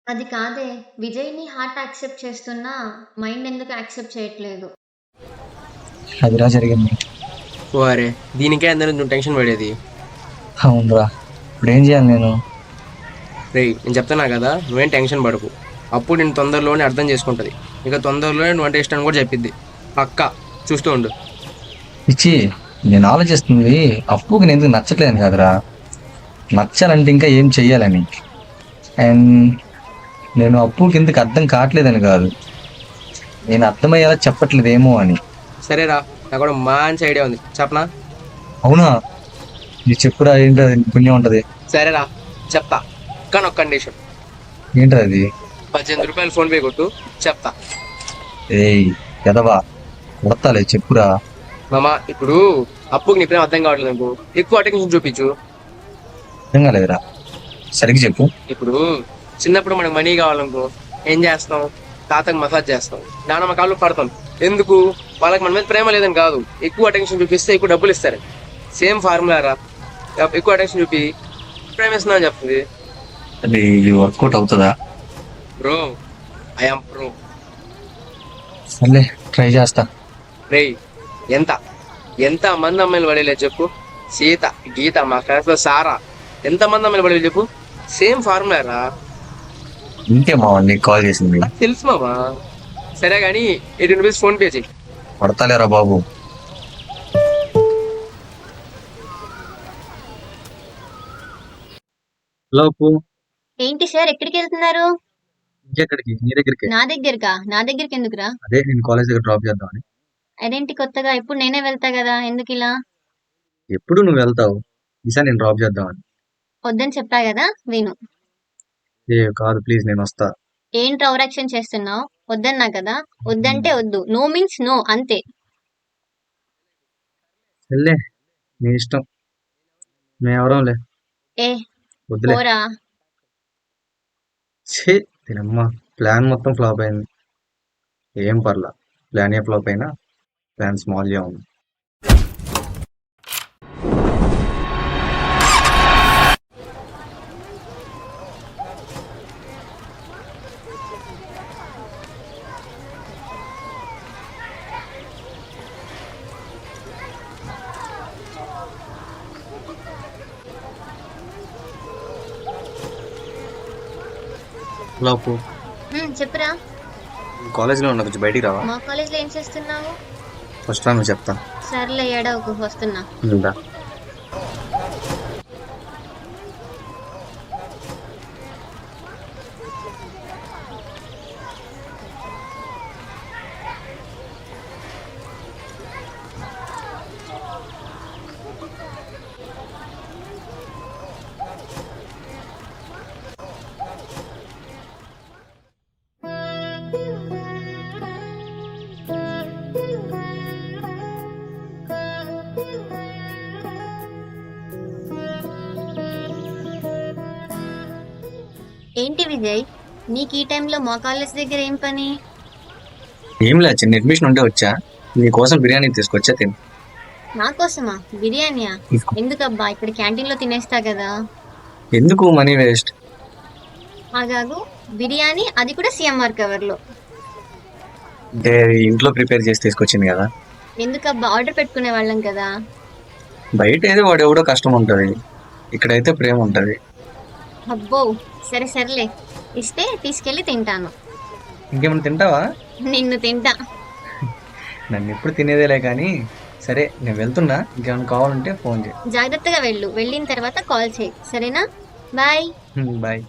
అది కాదే. విజయ్‌ని heart accept చేస్తున్నా మైండ్ ఎందుకు యాక్సెప్ట్ చేయట్లేదు. అదిరా జరిగింది. ఓ అరే, దీనికే అందరూ నువ్వు టెన్షన్ పడేది. అవునరా, ఇప్పుడు ఏం చేయాలి నేను? రేయ్, నేను చెప్తున్నా కదా, నువ్వేం టెన్షన్ పడకు. అప్పుడు నేను తొందరలోనే అర్థం చేసుకుంటది. ఇక తొందరలోనే నువ్వు అంటే ఇష్టం కూడా చెప్పిద్ది. పక్క చూస్తూ ఉండు. ఇచ్చి, నేను ఆలోచిస్తుంది అప్పుకి నేను ఎందుకు నచ్చట్లేను కాదురా, నచ్చాలంటే ఇంకా ఏం చెయ్యాలని. అండ్ నేను అప్పుకి ఎందుకు అర్థం కావట్లేదని కాదు, నేను అర్థమయ్యేలా చెప్పట్లేదేమో అని. సరేరా, నాకు కూడా మంచి ఐడియా ఉంది, చెప్పనా? అవునా? నీ చెప్పురా, ఏంటది పుణ్యం ఉంటది. సరేరా, చెప్తా. కానీ ఒక కండిషన్. ఏంటది అది? 18 రూపాయలు ఫోన్ పే కొట్టు, చెప్తా. ఏయ్ ఎదవా, కొడతాలే, చెప్పురా. మామ, ఇప్పుడు అప్పుకి నీ ప్రేమ అర్థం కావట్లేదు అనుకో, ఎక్కువ అటెన్షన్ చూపించు. అర్థం కాలేదురా, సరిగ్గా చెప్పు. ఇప్పుడు చిన్నప్పుడు మనకు మనీ కావాలనుకో, ఏం చేస్తాం? తాతకు మసాజ్ చేస్తాం, నాన్నమ్మ కాళ్ళు పడతాం. ఎందుకు? వాళ్ళకి మన మీద ప్రేమ లేదని కాదు, ఎక్కువ అటెన్షన్ చూపిస్తే ఎక్కువ డబ్బులు ఇస్తారు. సేమ్ ఫార్ములా రా. ఎక్కువ అటెన్షన్ చూపి ప్రేమిస్తున్నా అని చెప్తుంది. అది వర్కౌట్ అవుతుందా? Bro, I'm pro. సర్లే, ట్రై చేస్తా. రేయ్, ఎంత ఎంత మంది అమ్మాయిలు పడేలేదు చెప్పు. సీత, గీత, మా క్లాస్ లో సారా, ఎంత మంది అమ్మాయిలు పడేలేదు చెప్పు. సేమ్ ఫార్ములా రా. ఇంకే మావా నీకు కాల్ చేసింది? నాకు తెలుసు మామా. సరే కానీ 18 రూపీస్ ఫోన్ పే చెయ్యి. కొడతాలేరా బాబు. హలో అప్పు. ఏంటి సార్ ఎక్కడికెళ్తున్నారు? ఇంకెక్కడికి? నీ దగ్గరికి. నా దగ్గరకా? నా దగ్గరికెందుకురా? అదే నేను కాలేజ్ దగ్గర డ్రాప్ చేద్దామని. అదేంటి కొత్తగా? ఎప్పుడు నేనే వెళ్తా గదా! ఎందుకిలా? ఎప్పుడు నువ్వు వెళ్తావు, ఈసారి నేను డ్రాప్ చేద్దామని. వద్దని చెప్పా గదా! విను. ఏ కాదు, ప్లీజ్ నేను వస్తా. ఏంట్రా ఓవర్ యాక్షన్ చేస్తున్నావు? వద్దన్నా కదా! వద్దంటే వద్దు. నో మీన్స్ నో అంతే. వెళ్ళే, నీ ఇష్టం, మేము ఎవరంలే. ఏ వద్దులే. పోరా. ఛే, తినమ్మా, ప్లాన్ మొత్తం ఫ్లాప్ అయింది. ఏం పర్లా, ప్లాన్ ఏ ఫ్లాప్ అయినా ప్లాన్ స్మాల్గా ఉంది. హలో అప్పు, చెప్పురా. కాలేజ్లో ఉన్నా, కొంచెం బయటికి రావా? మా కాలేజ్‌లో ఏం చేస్తున్నావు? ఫస్ట్ రా, నువ్వు చెప్తా. సర్లే ఏడవకు వస్తున్నా. ఉందా? ఏంటి విజయ్? నీకు ఈ టైంలో మా కాలేజ్ దగ్గర ఏం పని? ఏం లేదు, చిన్న అడ్మిషన్ ఉంటే వచ్చా. నీకోసం బిర్యానీ తీసుకొచ్చా, తిను. నా కోసమా? బిర్యానీయా? ఎందుకబ్బా? ఇక్కడ క్యాంటీన్‌లో తినేస్తా కదా! ఎందుకు మనీ వేస్ట్? ఆగాగు. బిర్యానీ అది కూడా సీఎంఆర్ కవర్‌లో. అంటే ఇంట్లో ప్రిపేర్ చేసి తీసుకొచ్చింది కదా. ఎందుకబ్బా? ఆర్డర్ పెట్టుకునే వాళ్ళం కదా! బయట ఏదో వాడు ఎవడో కష్టం ఉంటుంది, ఇక్కడైతే ప్రేమ ఉంటుంది. అబ్బో! సరే సర్లే. ఇస్తే తీసుకెళ్ళి తింటాను. ఇంకేమైనా తింటావా? నిన్ను తింటా. నన్ను ఎప్పుడు తినేదేలే కానీ. సరే, నేను వెళ్తున్నా, ఇంకేమైనా కావాలంటే ఫోన్ చేయి. జాగ్రత్తగా వెళ్ళు. వెళ్ళిన తర్వాత కాల్ చేయి. సరేనా? బాయ్. బాయ్.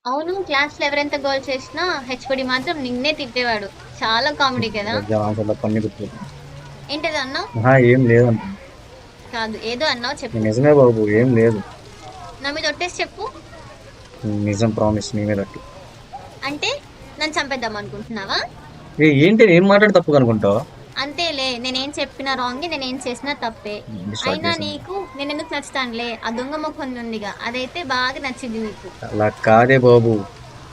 అవును, క్లాస్‌లో ఎవరెంత గోల చేసినా హెచ్ఓడి మాత్రం నిన్నే తిట్టేవాడు. చాలా కామెడీ కదా! పని గుర్తు. ఏంటది అన్నావు? ఏం లేదంట. కాదు ఏదో అన్నావు చెప్పు. నిజమే బాబు, ఏం లేదు. నా మీద ఒట్టేసి చెప్పు. నిజం, ప్రామిస్ నీ మీద. అంటే నన్ను చంపేద్దాం అనుకుంటున్నావా? ఏంటి, ఏం మాట్లాడి తప్పు అనుకుంటావు? అంతేలే, నేనేం చెప్పినా రాంగే, నేనేం చేసినా తప్పే. స్టార్ట్ అయినా చేసాను. నీకు నేను ఎందుకు నచ్చుతానులే, ఆ దొంగ మొఖం ఉందిగా అదైతే బాగా నచ్చింది నీకు. అలా కాదే బాబు.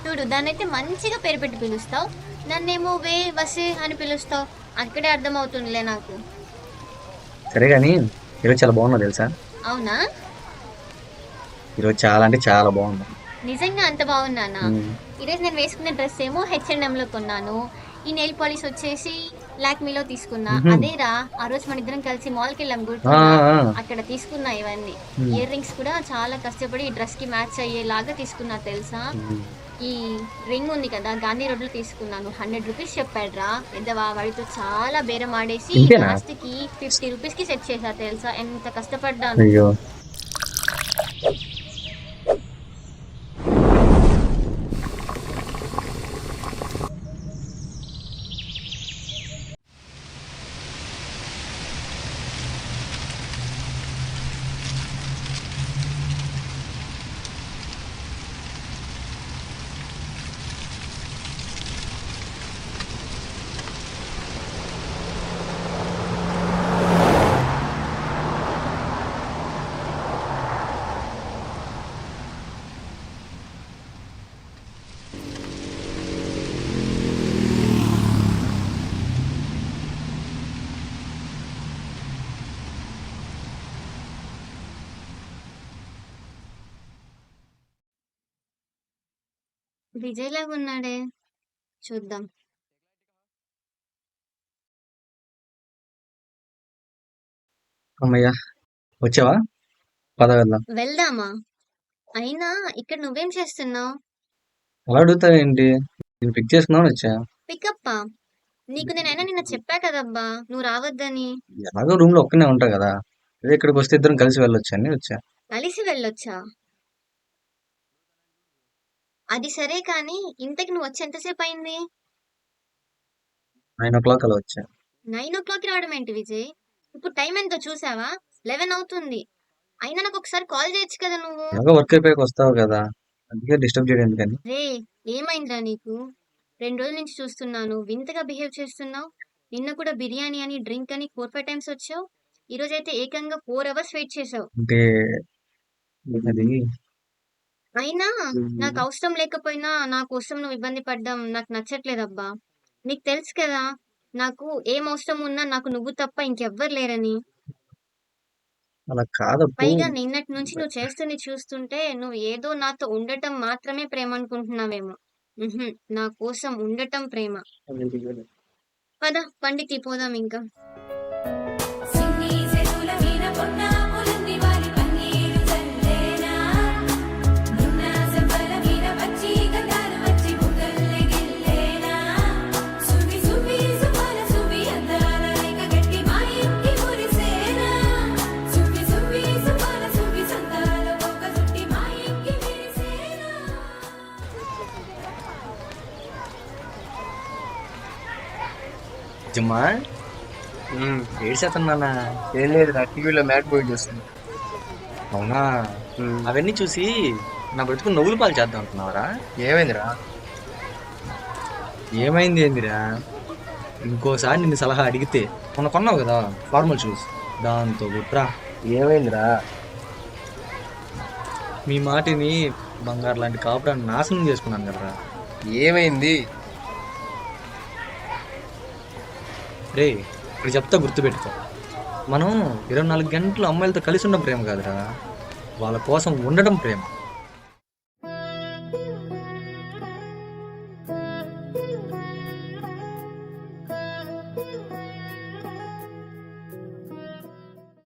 చూడు, దాన్నైతే మంచిగా పేరు పెట్టి పిలుస్తావు, నన్నేమో వే వసే అని పిలుస్తావు. అక్కడే అర్థమవుతుందిలే నాకు. సరే కానీ ఈరోజు చాలా బాగున్నా తెలుసా. అవునా? ఈరోజు చాలా అంటే చాలా బాగుంది. నిజంగా అంత బాగున్నానా? ఉమ్. ఈరోజు నేను వేసుకున్న డ్రెస్ ఏమో హెచ్ఎండ్ఎం లో కొన్నాను. ఈ నెయిల్ పాలిష్ వచ్చేసి లాక్మీలో తీసుకున్నా. మ్హూ. అదేరా, ఆ రోజు మన ఇద్దరం కలిసి మాల్కి వెళ్ళాం ఆ, గుర్తుందా? ఆ, అక్కడ తీసుకున్నా ఇవన్నీ. ఉమ్, ఇయర్ రింగ్స్ కూడా చాలా కష్టపడి ఈ డ్రెస్ కి మ్యాచ్ అయ్యేలాగా తీసుకున్నా తెలుసా. ఉమ్. ఈ రింగ్ ఉంది కదా, గాంధీ రోడ్ లో తీసుకున్నాను. 100 రూపీస్ చెప్పాడ్రా ఎద్దవా. వాడితో చాలా బేరం ఆడేసి ఇంతేనా? లాస్ట్ కి 50 రూపీస్ కి సెట్ చేశా తెలుసా. ఎంత కష్టపడ్డాను. అయ్యో. విజయ్ లాగా ఉన్నాడే, చూద్దాం. అమ్మయ్యా, వచ్చావా? పద వెళ్దాం. వెళ్దామా? అయినా ఇక్కడ నువ్వేం చేస్తున్నావు? అలా అడుగుతావేంటి? నేను పిక్ చేసుకున్నాను వచ్చా. పికప్పా? నీకు నేనైనా నిన్న చెప్పా కదబ్బా నువ్వు రావద్దని. ఎలాగో రూమ్ లో ఒక్కనే ఉంటా కదా, అదే ఇక్కడికి వస్తే ఇద్దరం కలిసి వెళ్ళొచ్చు అని వచ్చా. కలిసి వెళ్ళొచ్చా? అది సరే కానీ ఇంతకి నువ్వు వచ్చి ఎంతసేపు అయింది? 9 o'clock అలా వచ్చా. 9 o'clock రావడం ఏంటి విజయ్? ఇప్పుడు టైం ఎంతో చూసావా? 11 అవుతుంది. అయినా నాకు ఒకసారి కాల్ చేయొచ్చు కదా నువ్వు. ఎలాగో వర్క్ అయిపోయాక వస్తావు కదా, అందుకే డిస్టర్బ్ చేయడం ఎందుకని. రే, ఏమైందిరా నీకు? 2 రోజుల నుంచి చూస్తున్నాను, వింతగా బిహేవ్ చేస్తున్నావు. నిన్న కూడా బిర్యానీ అని డ్రింక్ అని 4-5 టైమ్స్ వచ్చావు. ఈరోజైతే ఏకంగా 4 అవర్స్ వెయిట్ చేసావు. అంటే అది అయినా నాకు అవసరం లేకపోయినా నా కోసం నువ్వు ఇబ్బంది పడ్డం నాకు నచ్చట్లేదబ్బా. నీకు తెలుసు కదా, నాకు ఏం అవసరం ఉన్నా నాకు నువ్వు తప్ప ఇంకెవ్వరు లేరని. అలా కాదప్పు. పైగా నిన్నటి నుంచి నువ్వు చేస్తుంది చూస్తుంటే నువ్వు ఏదో నాతో ఉండటం మాత్రమే ప్రేమ అనుకుంటున్నావేమో. ఉహుం, నా కోసం ఉండటం ప్రేమ. పద పండికి పోదాం ఇంకా. సిన్ని సెతుల వీణ పొన్నాములన్ని వాలి పన్నీరు చల్లేనా నున్న సంబల వీణ పచ్చి గంధాలు వచ్చి బుగ్గల్లే గిల్లేనా సువి సువి సుమల సువి అందాల రేఖ గట్టి మా ఇంటి మురిసేనా సువి సువి సుమల సువి సందాల ఒక్క చుట్టి మా ఇంటి విరిసేనా. జమ్మా ఏడ్చేస్తున్నా. ఏం లేదు, నా టీవీలో మ్యాట్ బాయ్ చేస్తుంది. అవునా? అవన్నీ చూసి నా బ్రతుకు నవ్వులు పాలు చేద్దాం అనుకున్నావరా? ఏమైందిరా? ఏమైంది ఏందిరా? ఇంకోసారి నిన్ను సలహా అడిగితే మొన్న కొన్నావు కదా ఫార్మల్ షూస్, దాంతో గుట్రా. ఏమైందిరా? మీ మాటిని బంగారు లాంటి కాపురాన్ని నాశనం చేసుకున్నాను కదరా. ఏమైంది? రే, ఇప్పుడు చెప్తా గుర్తుపెట్టుకో. మనం 24 గంటలు అమ్మాయిలతో కలిసి ఉండడం ప్రేమ కాదురా, వాళ్ళ కోసం ఉండడం ప్రేమ.